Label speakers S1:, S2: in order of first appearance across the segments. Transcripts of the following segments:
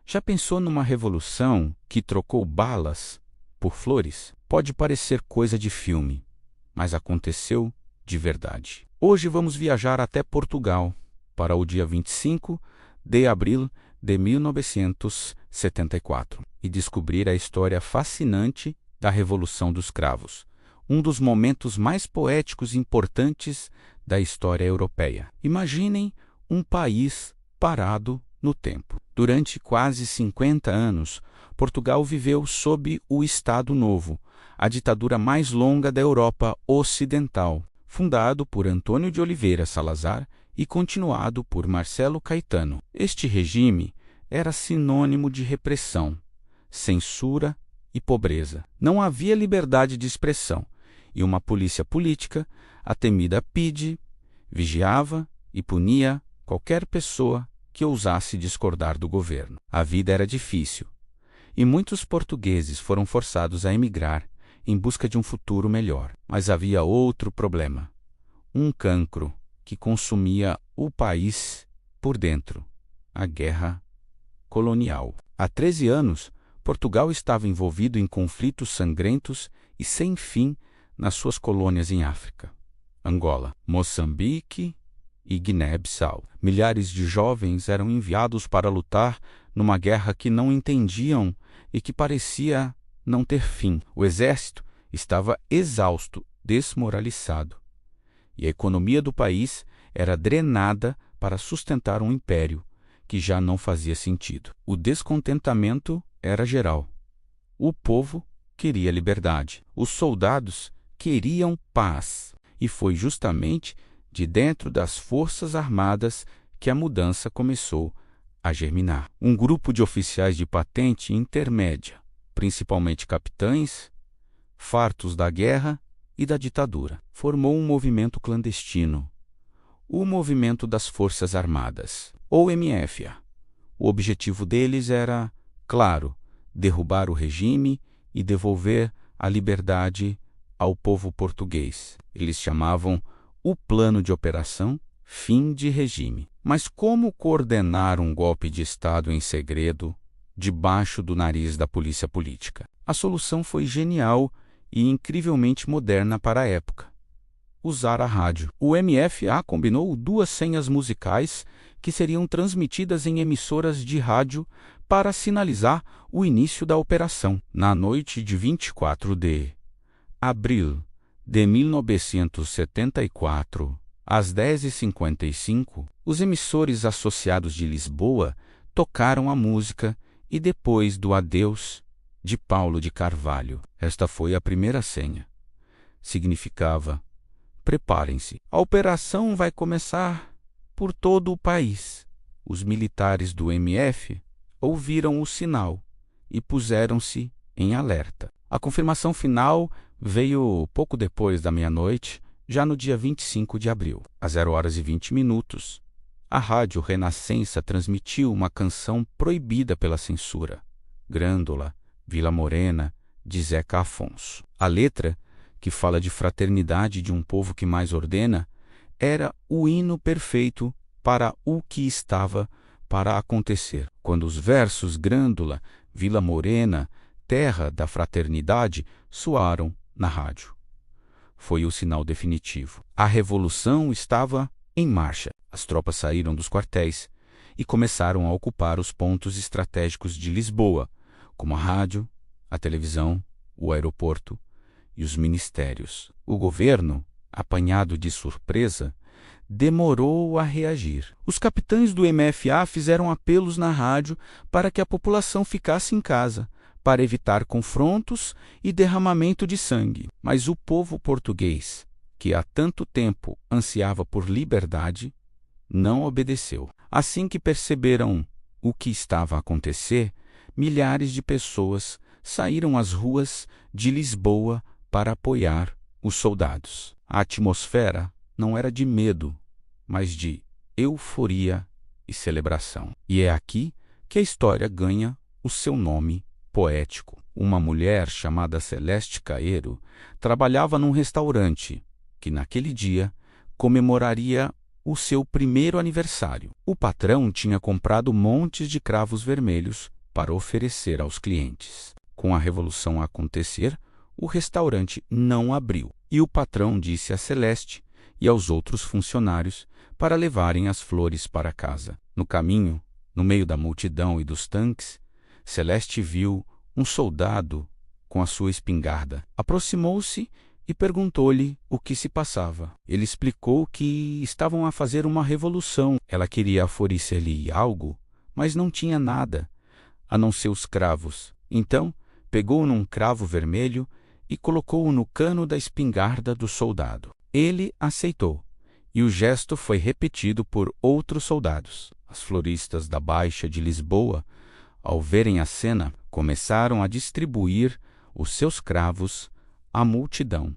S1: Já pensou numa revolução que trocou balas por flores? Pode parecer coisa de filme, mas aconteceu de verdade. Hoje vamos viajar até Portugal, para o dia 25 de abril de 1974 e descobrir a história fascinante da Revolução dos Cravos, um dos momentos mais poéticos e importantes da história europeia. Imaginem um país parado no tempo. Durante quase 50 anos, Portugal viveu sob o Estado Novo, a ditadura mais longa da Europa Ocidental, fundado por Antônio de Oliveira Salazar e continuado por Marcelo Caetano. Este regime era sinônimo de repressão, censura e pobreza. Não havia liberdade de expressão, e uma polícia política, a temida PIDE, vigiava e punia qualquer pessoa que ousasse discordar do governo. A vida era difícil, e muitos portugueses foram forçados a emigrar em busca de um futuro melhor. Mas havia outro problema, um cancro que consumia o país por dentro, a guerra colonial. Há 13 anos, Portugal estava envolvido em conflitos sangrentos e sem fim nas suas colônias em África, Angola, Moçambique e Guiné-Bissau. Milhares de jovens eram enviados para lutar numa guerra que não entendiam e que parecia não ter fim. O exército estava exausto, desmoralizado, e a economia do país era drenada para sustentar um império que já não fazia sentido. O descontentamento era geral. O povo queria liberdade. Os soldados queriam paz. E foi justamente de dentro das Forças Armadas que a mudança começou a germinar. Um grupo de oficiais de patente intermédia, principalmente capitães, fartos da guerra e da ditadura, formou um movimento clandestino, o Movimento das Forças Armadas, ou MFA. O objetivo deles era, claro, derrubar o regime e devolver a liberdade ao povo português. Eles chamavam o Plano de Operação Fim de Regime. Mas como coordenar um golpe de Estado em segredo, debaixo do nariz da polícia política? A solução foi genial e incrivelmente moderna para a época: usar a rádio. O MFA combinou 2 senhas musicais que seriam transmitidas em emissoras de rádio para sinalizar o início da operação. Na noite de 24 de abril de 1974, às 10h55, os emissores associados de Lisboa tocaram a música e depois do adeus de Paulo de Carvalho. Esta foi a primeira senha. Significava: preparem-se, a operação vai começar por todo o país. Os militares do MF ouviram o sinal e puseram-se em alerta. A confirmação final veio pouco depois da meia-noite, já no dia 25 de abril, às 0h20. A Rádio Renascença transmitiu uma canção proibida pela censura, Grândola, Vila Morena, de Zeca Afonso. A letra, que fala de fraternidade de um povo que mais ordena, era o hino perfeito para o que estava para acontecer. Quando os versos Grândola, Vila Morena, Terra da Fraternidade soaram na rádio, foi o sinal definitivo. A revolução estava em marcha. As tropas saíram dos quartéis e começaram a ocupar os pontos estratégicos de Lisboa, como a rádio, a televisão, o aeroporto e os ministérios. O governo, apanhado de surpresa, demorou a reagir. Os capitães do MFA fizeram apelos na rádio para que a população ficasse em casa, para evitar confrontos e derramamento de sangue. Mas o povo português, que há tanto tempo ansiava por liberdade, não obedeceu. Assim que perceberam o que estava a acontecer, milhares de pessoas saíram às ruas de Lisboa para apoiar os soldados. A atmosfera não era de medo, mas de euforia e celebração. E é aqui que a história ganha o seu nome poético. Uma mulher chamada Celeste Caeiro trabalhava num restaurante que, naquele dia, comemoraria o seu primeiro aniversário. O patrão tinha comprado montes de cravos vermelhos para oferecer aos clientes. Com a revolução a acontecer, o restaurante não abriu e o patrão disse a Celeste e aos outros funcionários para levarem as flores para casa. No caminho, no meio da multidão e dos tanques, Celeste viu um soldado com a sua espingarda. Aproximou-se e perguntou-lhe o que se passava. Ele explicou que estavam a fazer uma revolução. Ela queria oferecer-lhe algo, mas não tinha nada, a não ser os cravos. Então, pegou num cravo vermelho e colocou-o no cano da espingarda do soldado. Ele aceitou, e o gesto foi repetido por outros soldados. As floristas da Baixa de Lisboa, ao verem a cena, começaram a distribuir os seus cravos à multidão,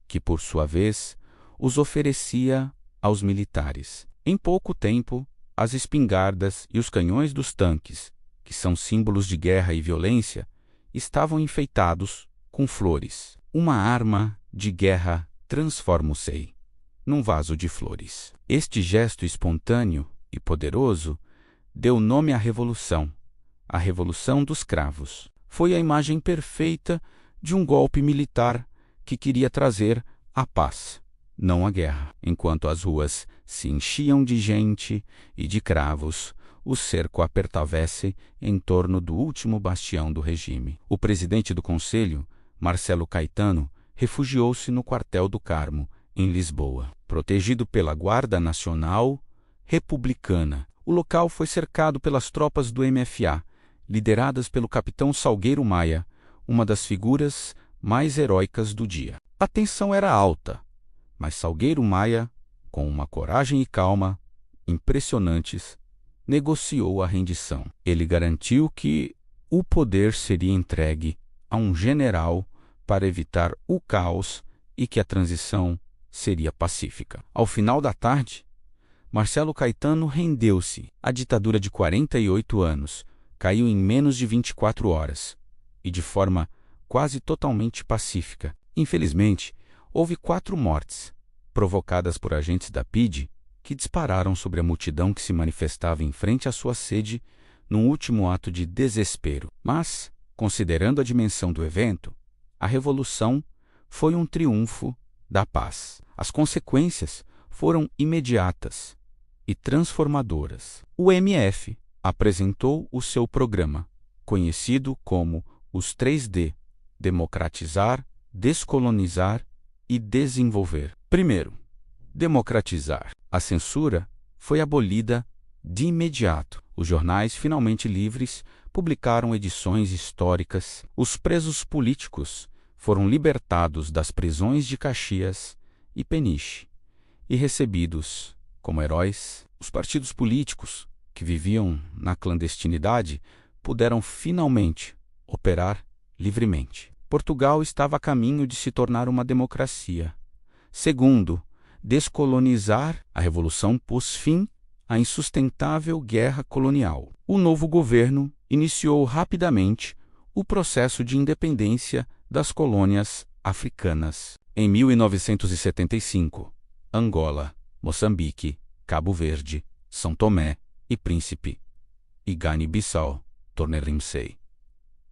S1: que, por sua vez, os oferecia aos militares. Em pouco tempo, as espingardas e os canhões dos tanques, que são símbolos de guerra e violência, estavam enfeitados com flores. Uma arma de guerra transforma-se num vaso de flores. Este gesto espontâneo e poderoso deu nome à Revolução, a Revolução dos Cravos. Foi a imagem perfeita de um golpe militar que queria trazer a paz, não a guerra. Enquanto as ruas se enchiam de gente e de cravos, o cerco apertava-se em torno do último bastião do regime. O presidente do Conselho, Marcelo Caetano, refugiou-se no quartel do Carmo, em Lisboa. Protegido pela Guarda Nacional Republicana, o local foi cercado pelas tropas do MFA, lideradas pelo capitão Salgueiro Maia, uma das figuras mais heróicas do dia. A tensão era alta, mas Salgueiro Maia, com uma coragem e calma impressionantes, negociou a rendição. Ele garantiu que o poder seria entregue a um general para evitar o caos e que a transição seria pacífica. Ao final da tarde, Marcelo Caetano rendeu-se. A ditadura de 48 anos caiu em menos de 24 horas e de forma quase totalmente pacífica. Infelizmente, houve 4 mortes, provocadas por agentes da PIDE, que dispararam sobre a multidão que se manifestava em frente à sua sede num último ato de desespero. Mas, considerando a dimensão do evento, a revolução foi um triunfo da paz. As consequências foram imediatas e transformadoras. O MF apresentou o seu programa, conhecido como os 3D: democratizar, descolonizar e desenvolver. Primeiro, democratizar. A censura foi abolida de imediato. Os jornais, finalmente livres, publicaram edições históricas. Os presos políticos foram libertados das prisões de Caxias e Peniche e recebidos como heróis. Os partidos políticos, que viviam na clandestinidade, puderam finalmente operar livremente. Portugal estava a caminho de se tornar uma democracia. Segundo, descolonizar. A Revolução pôs fim à insustentável guerra colonial. O novo governo iniciou rapidamente o processo de independência das colônias africanas. Em 1975, Angola, Moçambique, Cabo Verde, São Tomé e Príncipe e Guiné-Bissau tornaram-se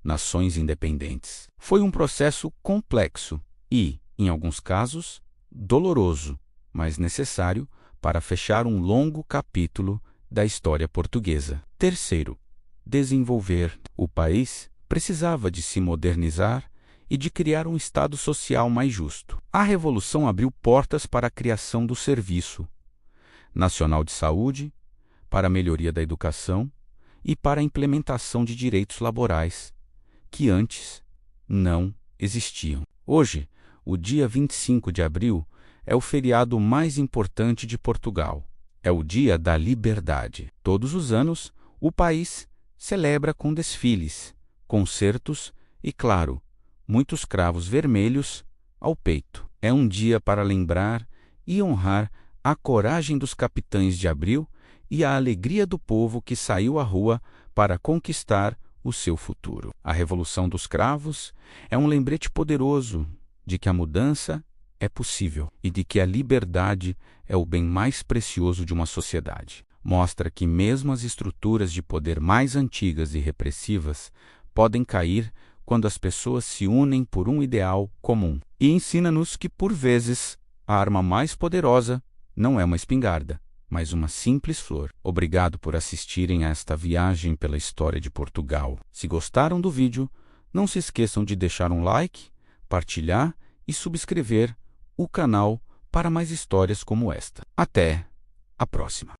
S1: nações independentes. Foi um processo complexo e, em alguns casos, doloroso, mas necessário para fechar um longo capítulo da história portuguesa. Terceiro, desenvolver. O país precisava de se modernizar e de criar um Estado social mais justo. A Revolução abriu portas para a criação do Serviço Nacional de Saúde, para a melhoria da educação e para a implementação de direitos laborais, que antes não existiam. Hoje, o dia 25 de abril é o feriado mais importante de Portugal. É o Dia da Liberdade. Todos os anos, o país celebra com desfiles, concertos e, claro, muitos cravos vermelhos ao peito. É um dia para lembrar e honrar a coragem dos capitães de abril e a alegria do povo que saiu à rua para conquistar o seu futuro. A Revolução dos Cravos é um lembrete poderoso de que a mudança é possível e de que a liberdade é o bem mais precioso de uma sociedade. Mostra que mesmo as estruturas de poder mais antigas e repressivas podem cair quando as pessoas se unem por um ideal comum. E ensina-nos que, por vezes, a arma mais poderosa não é uma espingarda, mas uma simples flor. Obrigado por assistirem a esta viagem pela história de Portugal. Se gostaram do vídeo, não se esqueçam de deixar um like, partilhar e subscrever o canal para mais histórias como esta. Até a próxima!